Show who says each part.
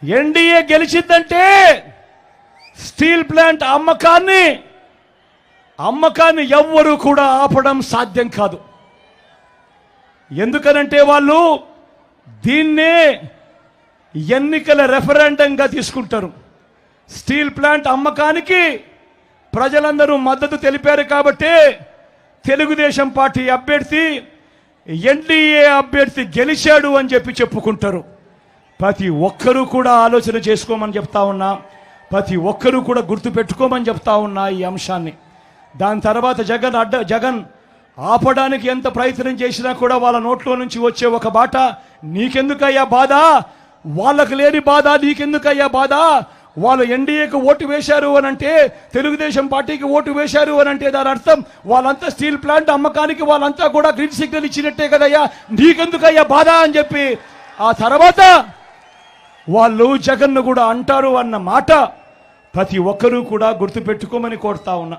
Speaker 1: NDA గెలిచిందంటే steel plant అమ్మకాన్ని ఎవ్వరూ కూడా ఆపడం సాధ్యం కాదు. ఎందుకనంటే వాళ్ళు దీన్నే ఎన్నికల రెఫరెండంగా తీసుకుంటారు. స్టీల్ ప్లాంట్ అమ్మకానికి ప్రజలందరూ మద్దతు తెలిపారు కాబట్టి తెలుగుదేశం పార్టీ అభ్యర్థి ఎన్డీఏ అభ్యర్థి గెలిచాడు అని చెప్పుకుంటారు. ప్రతి ఒక్కరూ కూడా ఆలోచన చేసుకోమని చెప్తా ఉన్నా, ప్రతి ఒక్కరూ కూడా గుర్తుపెట్టుకోమని చెప్తా ఉన్నా ఈ అంశాన్ని. దాని తర్వాత జగన్ ఆపడానికి ఎంత ప్రయత్నం చేసినా కూడా వాళ్ళ నోట్లో నుంచి వచ్చే ఒక బాట, నీకెందుకయ్యా బాధ, వాళ్ళకు లేని బాధ నీకెందుకయ్యా బాధ, వాళ్ళు ఎన్డీఏకి ఓటు వేశారు అని అంటే, తెలుగుదేశం పార్టీకి ఓటు వేశారు అని అంటే దాని అర్థం వాళ్ళంతా స్టీల్ ప్లాంట్ అమ్మకానికి వాళ్ళంతా కూడా గ్రీన్ సిగ్నల్ ఇచ్చినట్టే కదయ్యా, నీకెందుకయ్యా బాధ అని చెప్పి ఆ తర్వాత వాళ్ళు జగన్ను కూడా అంటారు అన్న మాట ప్రతి ఒక్కరూ కూడా గుర్తుపెట్టుకోమని కోరుతా ఉన్నా.